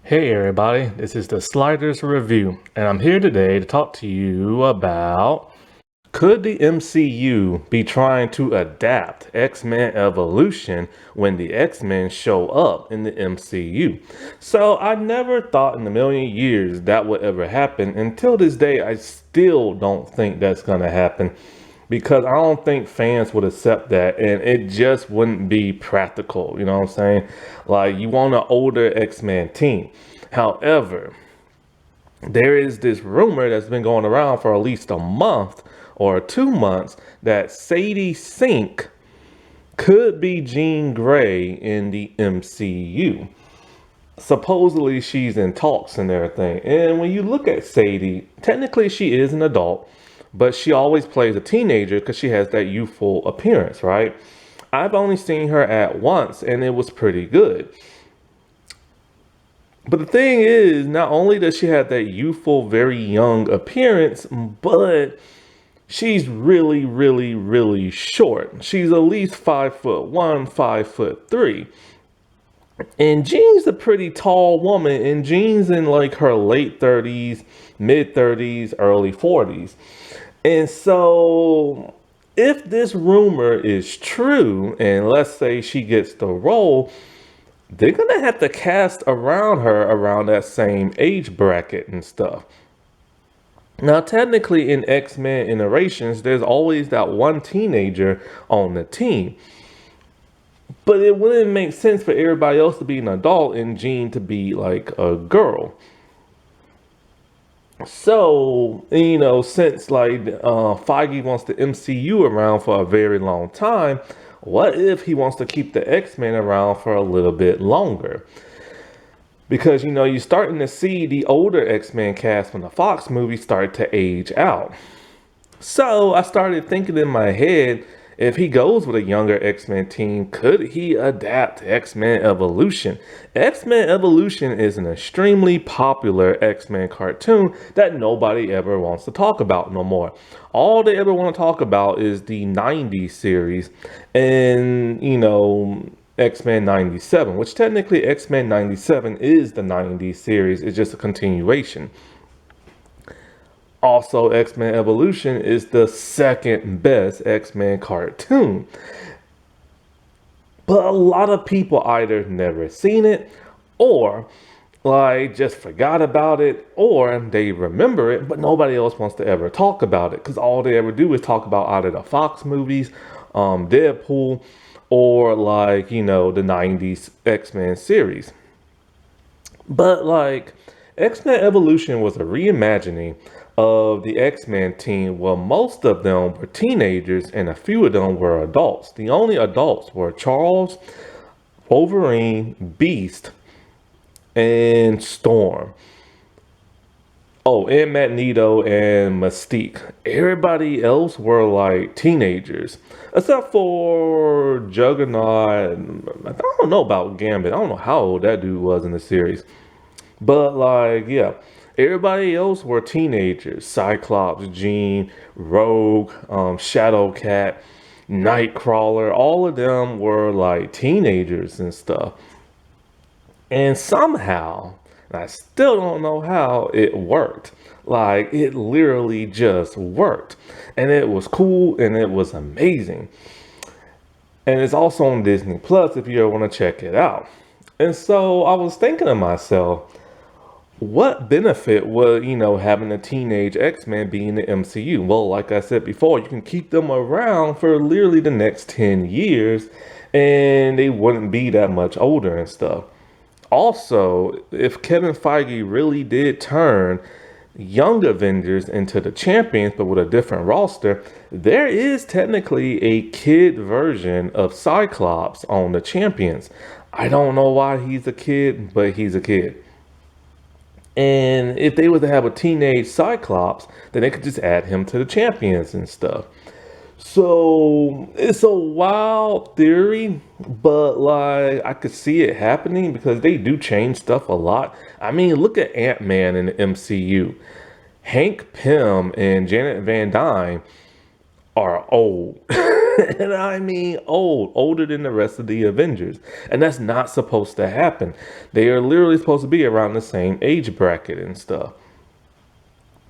Hey everybody, this is the Sliders Review, and I'm here today to talk to you about could the MCU be trying to adapt X-Men Evolution when the X-Men show up in the MCU? So I never thought in a million years that would ever happen. Until this day, I still don't think that's gonna happen because I don't think fans would accept that and it just wouldn't be practical. You know what I'm saying? Like, you want an older X-Men team. However, there is this rumor that's been going around for at least a month or 2 months that Sadie Sink could be Jean Grey in the MCU. Supposedly she's in talks and everything. And when you look at Sadie, technically she is an adult, but she always plays a teenager because she has that youthful appearance, right? I've only seen her at once and it was pretty good. But the thing is, not only does she have that youthful, very young appearance, but she's really, really, really short. She's at least 5'1", 5'3". And Jean's a pretty tall woman, and Jean's in like her late 30s, mid 30s, early 40s. And so, if this rumor is true, and let's say she gets the role, they're gonna have to cast around her around that same age bracket and stuff. Now, technically, in X-Men iterations, there's always that one teenager on the team. But it wouldn't make sense for everybody else to be an adult and Jean to be like a girl. So, since Feige wants the MCU around for a very long time, what if he wants to keep the X-Men around for a little bit longer? Because, you're starting to see the older X-Men cast from the Fox movie start to age out. So I started thinking in my head, if he goes with a younger X-Men team, could he adapt X-Men Evolution? X-Men Evolution is an extremely popular X-Men cartoon that nobody ever wants to talk about no more. All they ever want to talk about is the 90s series and, X-Men 97, which technically X-Men 97 is the 90s series. It's just a continuation. Also, X-Men Evolution is the second best X-Men cartoon. But a lot of people either never seen it or just forgot about it, or they remember it, but nobody else wants to ever talk about it because all they ever do is talk about either the Fox movies, Deadpool, or the 90s X-Men series. But X-Men Evolution was a reimagining of the X-Men team. Well, most of them were teenagers and a few of them were adults. The only adults were Charles, Wolverine, Beast, and Storm. Oh, and Magneto and Mystique. Everybody else were like teenagers. Except for Juggernaut. I don't know about Gambit. I don't know how old that dude was in the series. But yeah. Everybody else were teenagers. Cyclops, Jean, Rogue, Shadowcat, Nightcrawler. All of them were like teenagers and stuff. And somehow, and I still don't know how it worked. It literally just worked. And it was cool and it was amazing. And it's also on Disney Plus if you ever want to check it out. And so I was thinking to myself, what benefit would, having a teenage X-Men be in the MCU? Well, like I said before, you can keep them around for literally the next 10 years and they wouldn't be that much older and stuff. Also, if Kevin Feige really did turn Young Avengers into the champions, but with a different roster, there is technically a kid version of Cyclops on the champions. I don't know why he's a kid, but he's a kid. And if they were to have a teenage Cyclops, then they could just add him to the champions and stuff. So it's a wild theory, but I could see it happening because they do change stuff a lot. I mean, look at Ant-Man in the MCU. Hank Pym and Janet Van Dyne are old. And I mean old, older than the rest of the Avengers. And that's not supposed to happen. They are literally supposed to be around the same age bracket and stuff.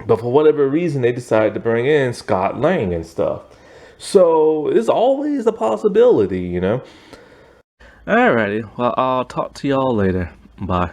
But for whatever reason, they decided to bring in Scott Lang and stuff. So it's always a possibility, you know? Alrighty, well, I'll talk to y'all later. Bye.